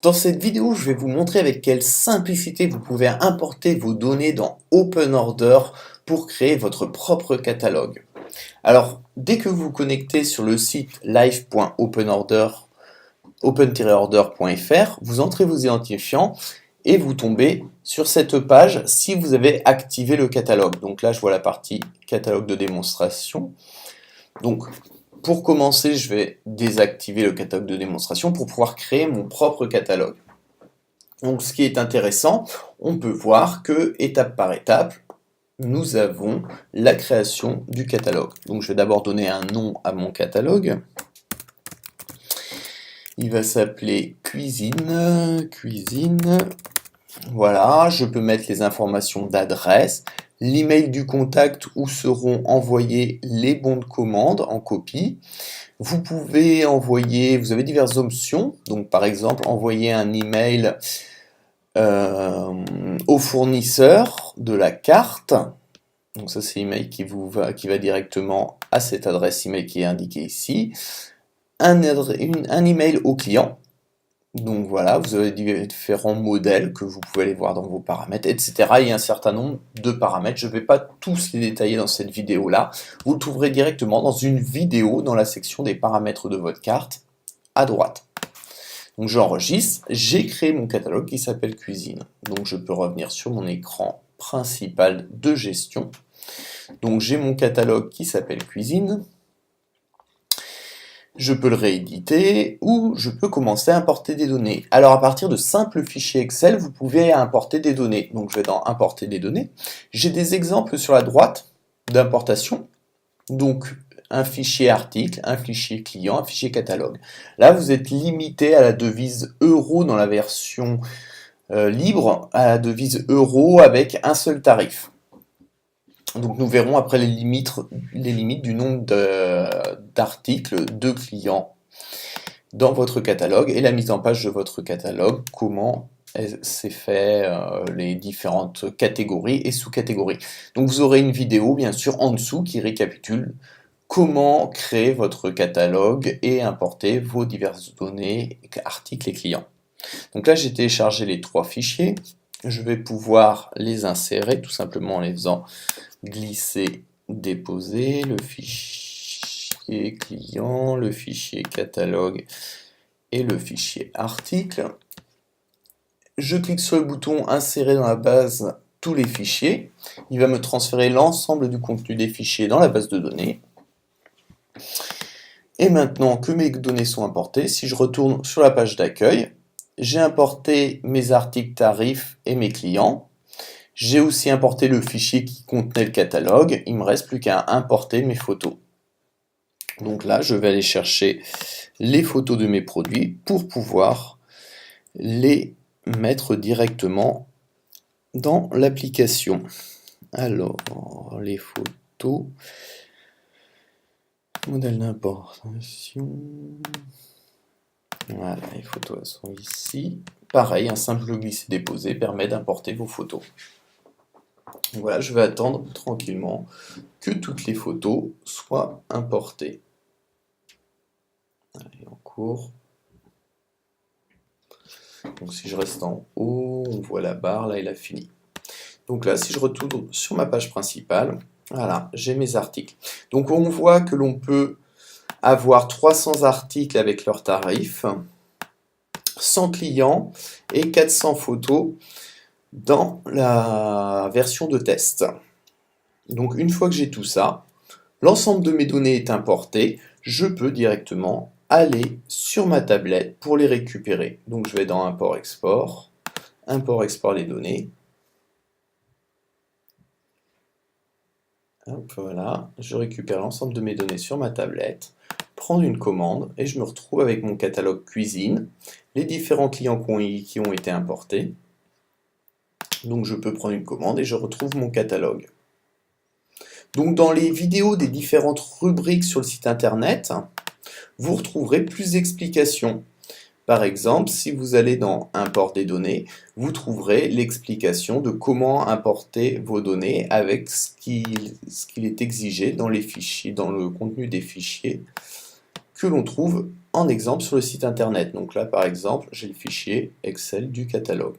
Dans cette vidéo, je vais vous montrer avec quelle simplicité vous pouvez importer vos données dans OpenOrder pour créer votre propre catalogue. Alors, dès que vous vous connectez sur le site live.open-order.fr, vous entrez vos identifiants et vous tombez sur cette page si vous avez activé le catalogue. Donc là, je vois la partie catalogue de démonstration. Donc, pour commencer, je vais désactiver le catalogue de démonstration pour pouvoir créer mon propre catalogue. Donc, ce qui est intéressant, on peut voir que, étape par étape, nous avons la création du catalogue. Donc, je vais d'abord donner un nom à mon catalogue. Il va s'appeler cuisine. Voilà, je peux mettre les informations d'adresse, l'email du contact où seront envoyés les bons de commande en copie. Vous pouvez envoyer, vous avez diverses options, donc par exemple envoyer un email au fournisseur de la carte. Donc ça c'est l'email qui va directement à cette adresse email qui est indiquée ici. Un email au client. Donc voilà, vous avez différents modèles que vous pouvez aller voir dans vos paramètres, etc. Il y a un certain nombre de paramètres. Je ne vais pas tous les détailler dans cette vidéo-là. Vous le trouverez directement dans une vidéo dans la section des paramètres de votre carte à droite. Donc j'enregistre, j'ai créé mon catalogue qui s'appelle cuisine. Donc je peux revenir sur mon écran principal de gestion. Donc j'ai mon catalogue qui s'appelle cuisine. Je peux le rééditer ou je peux commencer à importer des données. Alors à partir de simples fichiers Excel, vous pouvez importer des données. Donc je vais dans importer des données. J'ai des exemples sur la droite d'importation. Donc un fichier article, un fichier client, un fichier catalogue. Là vous êtes limité à la devise euro dans la version libre, à la devise euro avec un seul tarif. Donc nous verrons après les limites du nombre d'articles de clients dans votre catalogue et la mise en page de votre catalogue, comment c'est fait, les différentes catégories et sous-catégories. Donc vous aurez une vidéo bien sûr en dessous qui récapitule comment créer votre catalogue et importer vos diverses données, articles et clients. Donc là j'ai téléchargé les 3 fichiers, je vais pouvoir les insérer tout simplement en les faisant glisser, déposer, le fichier client, le fichier catalogue et le fichier article. Je clique sur le bouton insérer dans la base tous les fichiers. Il va me transférer l'ensemble du contenu des fichiers dans la base de données. Et maintenant que mes données sont importées, si je retourne sur la page d'accueil, j'ai importé mes articles tarifs et mes clients. J'ai aussi importé le fichier qui contenait le catalogue. Il ne me reste plus qu'à importer mes photos. Donc là, je vais aller chercher les photos de mes produits pour pouvoir les mettre directement dans l'application. Alors, les photos, modèle d'importation. Voilà, les photos elles sont ici. Pareil, un simple glisser-déposer permet d'importer vos photos. Voilà, je vais attendre tranquillement que toutes les photos soient importées. Allez, en cours. Donc si je reste en haut, on voit la barre, là il a fini. Donc là, si je retourne sur ma page principale, voilà, j'ai mes articles. Donc on voit que l'on peut avoir 300 articles avec leurs tarifs, 100 clients et 400 photos dans la version de test. Donc une fois que j'ai tout ça, l'ensemble de mes données est importé, je peux directement aller sur ma tablette pour les récupérer. Donc je vais dans import-export les données. Hop, voilà, je récupère l'ensemble de mes données sur ma tablette, prendre une commande et je me retrouve avec mon catalogue cuisine, les différents clients qui ont été importés. Donc je peux prendre une commande et je retrouve mon catalogue. Donc dans les vidéos des différentes rubriques sur le site internet, vous retrouverez plus d'explications. Par exemple, si vous allez dans Import des données, vous trouverez l'explication de comment importer vos données avec ce qu'il est exigé dans les fichiers, dans le contenu des fichiers que l'on trouve en exemple sur le site internet. Donc là, par exemple, j'ai le fichier Excel du catalogue.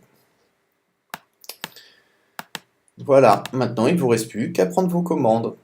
Voilà, maintenant il ne vous reste plus qu'à prendre vos commandes.